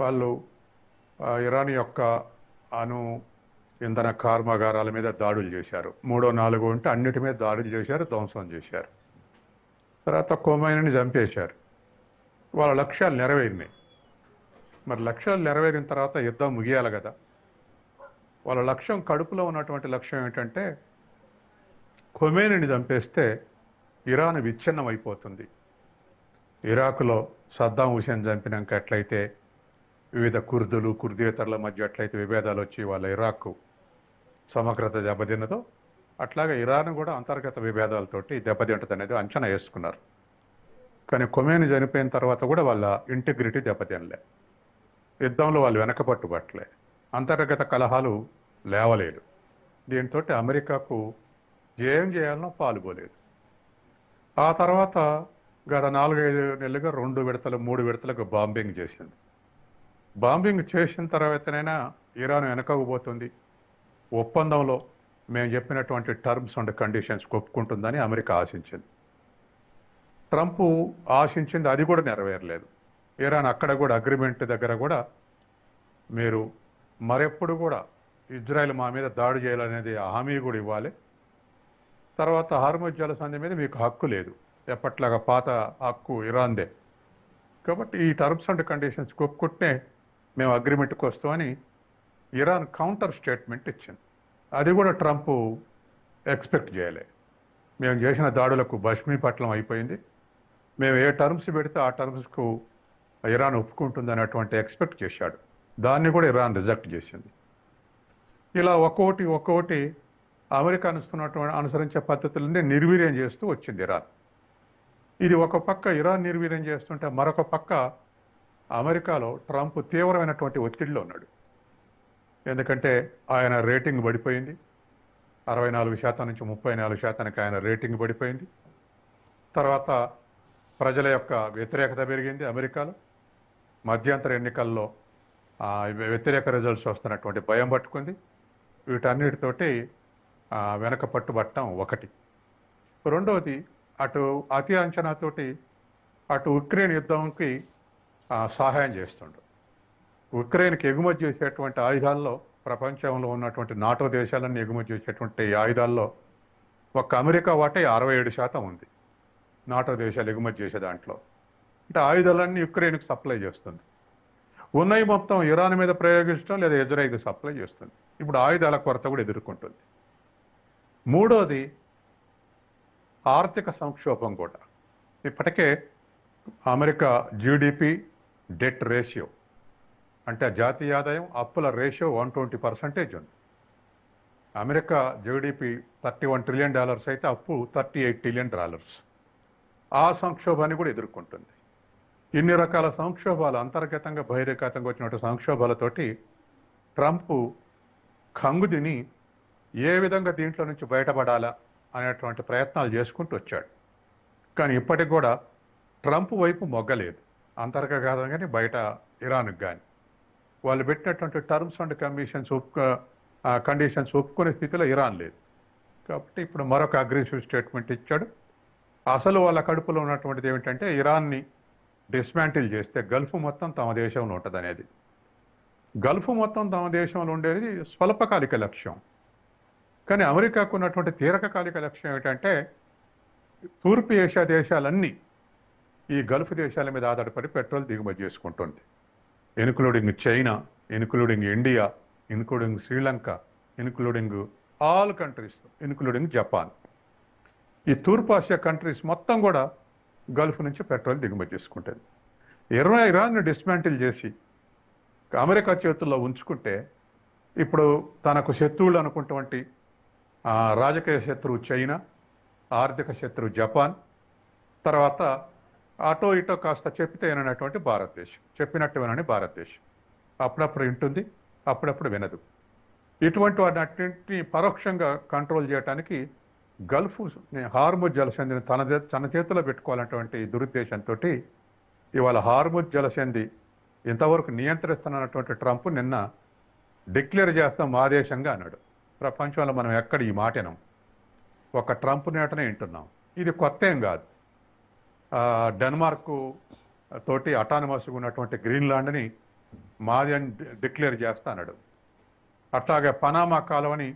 వాళ్ళు ఇరాన్ యొక్క అణు ఇంధన కర్మాగారాల మీద దాడులు చేశారు. మూడో నాలుగో ఉంటే అన్నిటి మీద దాడులు చేశారు, ధ్వంసం చేశారు. తర్వాత ఖొమైనీని చంపేశారు. వాళ్ళ లక్ష్యాలు నెరవేరినాయి. మరి లక్ష్యాలు నెరవేరిన తర్వాత యుద్ధం ముగియాలి కదా. వాళ్ళ లక్ష్యం, కడుపులో ఉన్నటువంటి లక్ష్యం ఏంటంటే ఖొమైనీని చంపేస్తే ఇరాన్ విచ్ఛిన్నం అయిపోతుంది. ఇరాకులో సద్దాం హుసేన్ చంపినాక ఎట్లయితే వివిధ కుర్దులు కుర్దేతరుల మధ్య ఎట్లయితే విభేదాలు వచ్చి వాళ్ళ ఇరాక్ సమగ్రత దెబ్బతిన్నదో, అట్లాగే ఇరాన్ కూడా అంతర్గత విభేదాలతోటి దెబ్బతింటది అనేది అంచనా వేసుకున్నారు. కానీ ఖొమైనీ చనిపోయిన తర్వాత కూడా వాళ్ళ ఇంటిగ్రిటీ దెబ్బతినలే. యుద్ధంలో వాళ్ళు వెనకపట్టుబట్టలే. అంతర్గత కలహాలు లేవలేదు. దీంతో అమెరికాకు ఏం చేయాలనో పాల్గొలేదు. ఆ తర్వాత గత 4-5 నెలలుగా 2 విడతలు 3 విడతలకు బాంబింగ్ చేసింది. బాంబింగ్ చేసిన తర్వాతనైనా ఇరాన్ వెనకకపోతుంది, ఒప్పందంలో మేము చెప్పినటువంటి టర్మ్స్ అండ్ కండిషన్స్ ఒప్పుకుంటుందని అమెరికా ఆశించింది. ట్రంప్ ఆశించింది అది కూడా నెరవేరలేదు. ఇరాన్ అక్కడ కూడా అగ్రిమెంట్ దగ్గర కూడా మీరు మరెప్పుడు కూడా ఇజ్రాయెల్ మా మీద దాడి చేయాలనేది హామీ కూడా ఇవ్వాలి. తర్వాత హార్ముజ్ జలసంధి మీద మీకు హక్కు లేదు, ఎప్పట్లాగా పాత హక్కు ఇరాన్దే. కాబట్టి ఈ టర్మ్స్ అండ్ కండిషన్స్ ఒప్పుకుంటే మేము అగ్రిమెంట్కి వస్తామని ఇరాన్ కౌంటర్ స్టేట్మెంట్ ఇచ్చింది. అది కూడా ట్రంప్ ఎక్స్పెక్ట్ చేయలే. మేము చేసిన దాడులకు భస్మీపట్నం అయిపోయింది, మేము ఏ టర్మ్స్ పెడితే ఆ టర్మ్స్కు ఇరాన్ ఒప్పుకుంటుందనేటువంటి ఎక్స్పెక్ట్ చేశాడు. దాన్ని కూడా ఇరాన్ రిజెక్ట్ చేసింది. ఇలా ఒక్కొక్కటి అమెరికా అనుసరించే పద్ధతులన్నీ నిర్వీర్యం చేస్తూ వచ్చింది ఇరాన్. ఇది ఒక పక్క ఇరాన్ నిర్వీర్యం చేస్తుంటే మరొక పక్క అమెరికాలో ట్రంప్ తీవ్రమైనటువంటి ఒత్తిడిలో ఉన్నాడు. ఎందుకంటే ఆయన రేటింగ్ పడిపోయింది. 64% నుంచి 34%కి ఆయన రేటింగ్ పడిపోయింది. తర్వాత ప్రజల యొక్క వ్యతిరేకత పెరిగింది అమెరికాలో. మధ్యంతర ఎన్నికల్లో వ్యతిరేక రిజల్ట్స్ వస్తున్నటువంటి భయం పట్టుకుంది. వీటన్నిటితోటి వెనక పట్టుబట్టడం ఒకటి. రెండవది, అటు అతి అంచనాతోటి అటు ఉక్రెయిన్ యుద్ధంకి సహాయం చేస్తుండు. ఉక్రెయిన్కి ఎగుమతి చేసేటువంటి ఆయుధాల్లో ప్రపంచంలో ఉన్నటువంటి నాటో దేశాలన్నీ ఎగుమతి చేసేటువంటి ఆయుధాల్లో ఒక్క అమెరికా వాటే 67% ఉంది. నాటో దేశాలు ఎగుమతి చేసే దాంట్లో అంటే ఆయుధాలన్నీ యుక్రెయిన్కి సప్లై చేస్తుంది. ఉన్నాయి మొత్తం ఇరాన్ మీద ప్రయోగించడం లేదా ఇజ్రాయిల్కి సప్లై చేస్తుంది. ఇప్పుడు ఆయుధాల కొరత కూడా ఎదుర్కొంటుంది. మూడోది, ఆర్థిక సంక్షోభం కూడా. ఇప్పటికే అమెరికా జీడిపి డెట్ రేషియో అంటే జాతీయ ఆదాయం అప్పుల రేషియో 120% ఉంది. అమెరికా జీడిపి $31 ట్రిలియన్ అయితే అప్పు $38 ట్రిలియన్. ఆ సంక్షోభాన్ని కూడా ఎదుర్కొంటుంది. ఇన్ని రకాల సంక్షోభాలు, అంతర్గతంగా బహిర్గతంగా వచ్చినటువంటి సంక్షోభాలతోటి ట్రంప్ కంగుదిని ఏ విధంగా దీంట్లో నుంచి బయటపడాలా అనేటువంటి ప్రయత్నాలు చేసుకుంటూ వచ్చాడు. కానీ ఇప్పటికి కూడా ట్రంప్ వైపు మొగ్గలేదు, అంతర్గతంగా కానీ బయట ఇరాన్కి కానీ. వాళ్ళు పెట్టినటువంటి టర్మ్స్ అండ్ కండిషన్స్ ఒప్పుకునే స్థితిలో ఇరాన్ లేదు. కాబట్టి ఇప్పుడు మరొక అగ్రెసివ్ స్టేట్మెంట్ ఇచ్చాడు. అసలు వాళ్ళ కడుపులో ఉన్నటువంటిది ఏమిటంటే ఇరాన్ని డిస్మాంటిల్ చేస్తే గల్ఫ్ మొత్తం తమ దేశంలో ఉంటుంది అనేది. గల్ఫ్ మొత్తం తమ దేశంలో ఉండేది స్వల్పకాలిక లక్ష్యం. కానీ అమెరికాకు ఉన్నటువంటి దీర్ఘకాలిక లక్ష్యం ఏమిటంటే తూర్పు ఏషియా దేశాలన్నీ ఈ గల్ఫ్ దేశాల మీద ఆధారపడి పెట్రోల్ దిగుమతి చేసుకుంటుంది. Including China, including India, including Sri Lanka, including all countries, including Japan. ఈ తూర్పు ఆసియా కంట్రీస్ మొత్తం కూడా గల్ఫ్ నుంచి పెట్రోల్ దిగుమతి చేసుకుంటుంది. ఇరాన్ని డిస్మాంటిల్ చేసి అమెరికా చేతుల్లో ఉంచుకుంటే ఇప్పుడు తనకు శత్రువులు అనుకున్నటువంటి రాజకీయ శత్రువు చైనా, ఆర్థిక శత్రువు జపాన్, తర్వాత అటో ఇటో కాస్త చెప్పితే విననటువంటి భారతదేశం, చెప్పినట్టు వినని భారతదేశం అప్పుడప్పుడు వింటుంది, అప్పుడప్పుడు వినదు. ఇటువంటి వాటిని పరోక్షంగా కంట్రోల్ చేయడానికి గల్ఫ్ హార్ముజ్ జలసంధిని తన చేతిలో పెట్టుకోవాలన్నటువంటి దురుద్దేశంతో ఇవాళ హార్ముజ్ జలసంధి ఇంతవరకు నియంత్రిస్తున్నటువంటి ట్రంప్ నిన్న డిక్లేర్ చేస్తాం మా దేశంగా అన్నాడు. ప్రపంచంలో మనం ఎక్కడ ఈ మాటనం ఒక ట్రంప్ నేటనే వింటున్నాం. ఇది కొత్త ఏం కాదు. డెన్మార్క్ తోటి అటానమస్గా ఉన్నటువంటి గ్రీన్లాండ్ని మాది అని డిక్లేర్ చేస్తా అన్నాడు. అట్లాగే పనామా కాలువని